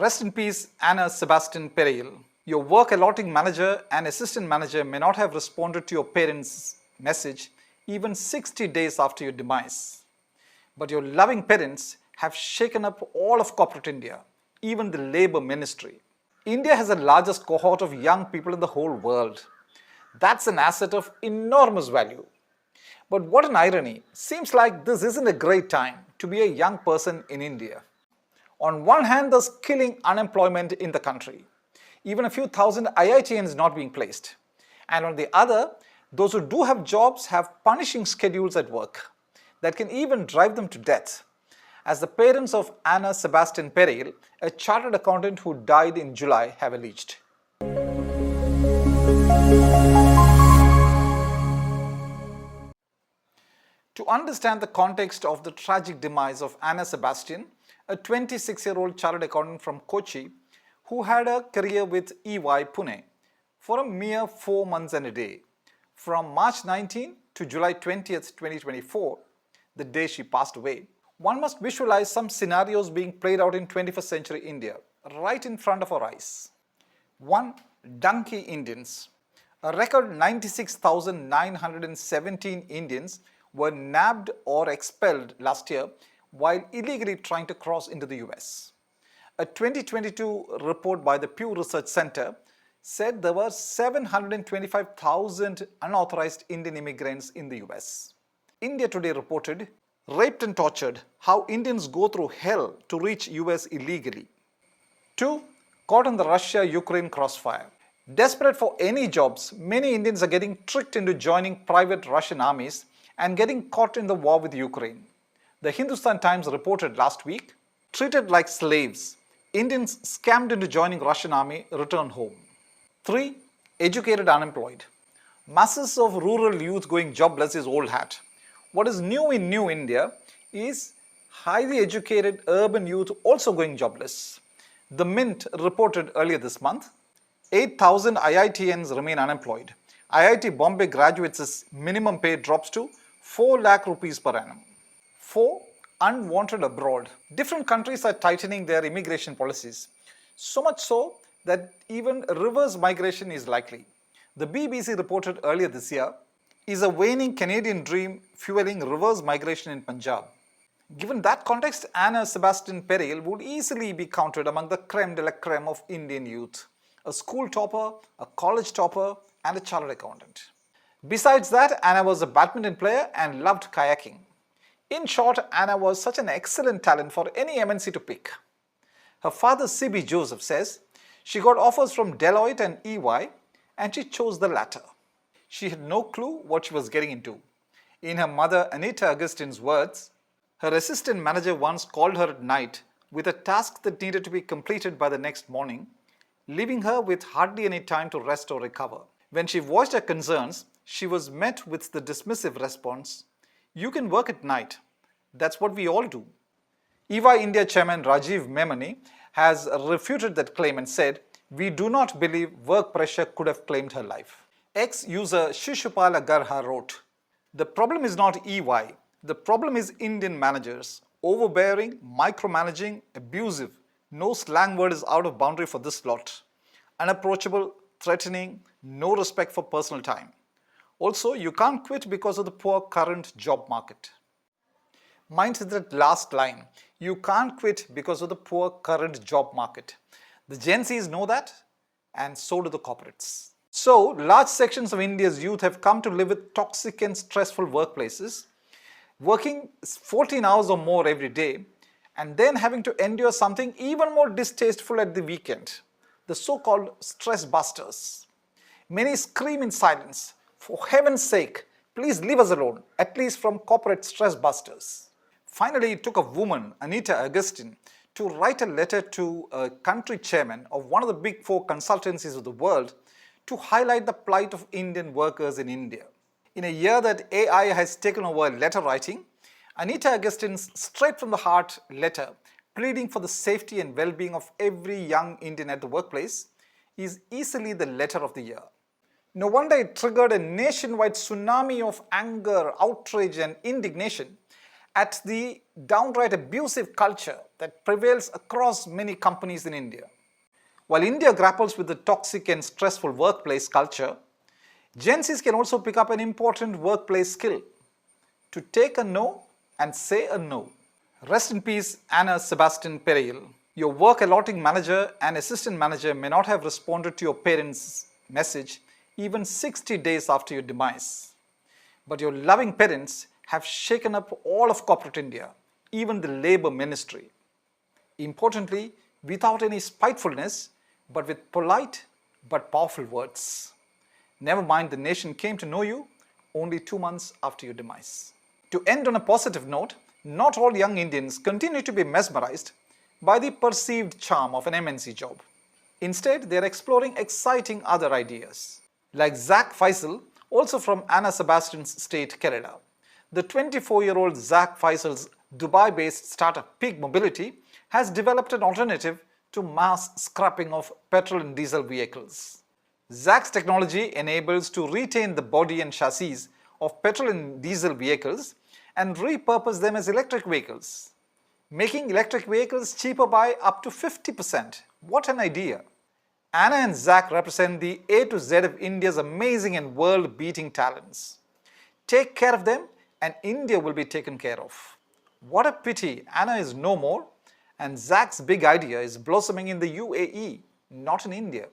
Rest in peace, Anna Sebastian. Your work allotting manager and assistant manager may not have responded to your parents' message even 60 days after your demise. But your loving parents have shaken up all of corporate India, even the Labour Ministry. India has the largest cohort of young people in the whole world. That's an asset of enormous value. But what an irony, seems like this isn't a great time to be a young person in India. On one hand, there's killing unemployment in the country, even a few thousand IITians not being placed. And on the other, those who do have jobs have punishing schedules at work that can even drive them to death, as the parents of Anna Sebastian, a chartered accountant who died in July, have alleged. To understand the context of the tragic demise of Anna Sebastian, a 26-year-old chartered accountant from Kochi who had a career with EY Pune for a mere 4 months and a day, from March 19 to July 20th, 2024, the day she passed away, one must visualize some scenarios being played out in 21st century India, right in front of our eyes. 1. Donkey Indians. A record 96,917 Indians were nabbed or expelled last year while illegally trying to cross into the US. A 2022 report by the Pew Research Center said there were 725,000 unauthorized Indian immigrants in the US. India Today reported, raped and tortured, how Indians go through hell to reach US illegally. 2. Caught in the Russia-Ukraine crossfire. Desperate for any jobs, many Indians are getting tricked into joining private Russian armies and getting caught in the war with Ukraine. The Hindustan Times reported last week, treated like slaves, Indians scammed into joining Russian army return home. 3. Educated unemployed. Masses of rural youth going jobless is old hat. What is new in New India is highly educated urban youth also going jobless. The Mint reported earlier this month, 8,000 IITians remain unemployed. IIT Bombay graduates' minimum pay drops to 4 lakh rupees per annum. 4. Unwanted abroad. Different countries are tightening their immigration policies, so much so that even reverse migration is likely. The BBC reported earlier this year, is a waning Canadian dream fueling reverse migration in Punjab. Given that context, Anna Sebastian would easily be counted among the creme de la creme of Indian youth. A school topper, a college topper, and a chartered accountant. Besides that, Anna was a badminton player and loved kayaking. In short, Anna was such an excellent talent for any MNC to pick. Her father, C.B. Joseph, says she got offers from Deloitte and EY and she chose the latter. She had no clue what she was getting into. In her mother, Anita Augustine's words, her assistant manager once called her at night with a task that needed to be completed by the next morning, leaving her with hardly any time to rest or recover. When she voiced her concerns, she was met with the dismissive response, "You can work at night. That's what we all do." EY India chairman Rajiv Memani has refuted that claim and said, "We do not believe work pressure could have claimed her life." Ex-user Shishupala Garha wrote, "The problem is not EY. The problem is Indian managers. Overbearing, micromanaging, abusive. No slang word is out of boundary for this lot. Unapproachable, threatening, no respect for personal time. Also, you can't quit because of the poor current job market." Mind that last line, you can't quit because of the poor current job market. The Gen Zs know that, and so do the corporates. So, large sections of India's youth have come to live with toxic and stressful workplaces, working 14 hours or more every day, and then having to endure something even more distasteful at the weekend, the so-called stress busters. Many scream in silence, "For heaven's sake, please leave us alone," at least from corporate stress busters. Finally, it took a woman, Anita Augustine, to write a letter to a country chairman of one of the big 4 consultancies of the world to highlight the plight of Indian workers in India. In a year that AI has taken over letter writing, Anita Augustine's straight from the heart letter, pleading for the safety and well-being of every young Indian at the workplace, is easily the letter of the year. No wonder it triggered a nationwide tsunami of anger, outrage and indignation at the downright abusive culture that prevails across many companies in India. While India grapples with the toxic and stressful workplace culture, Gen Zs can also pick up an important workplace skill: to take a no and say a no. Rest in peace, Anna Sebastian. Your work allotting manager and assistant manager may not have responded to your parents' message even 60 days after your demise. But your loving parents have shaken up all of corporate India, even the Labour Ministry. Importantly, without any spitefulness, but with polite but powerful words. Never mind, the nation came to know you only 2 months after your demise. To end on a positive note, not all young Indians continue to be mesmerized by the perceived charm of an MNC job. Instead, they are exploring exciting other ideas. Like Zach Faisal, also from Anna Sebastian's state, Kerala. The 24-year-old Zach Faisal's Dubai-based startup Peak Mobility has developed an alternative to mass scrapping of petrol and diesel vehicles. Zach's technology enables to retain the body and chassis of petrol and diesel vehicles and repurpose them as electric vehicles, making electric vehicles cheaper by up to 50%. What an idea! Anna and Zach represent the A to Z of India's amazing and world-beating talents. Take care of them and India will be taken care of. What a pity Anna is no more and Zach's big idea is blossoming in the UAE, not in India.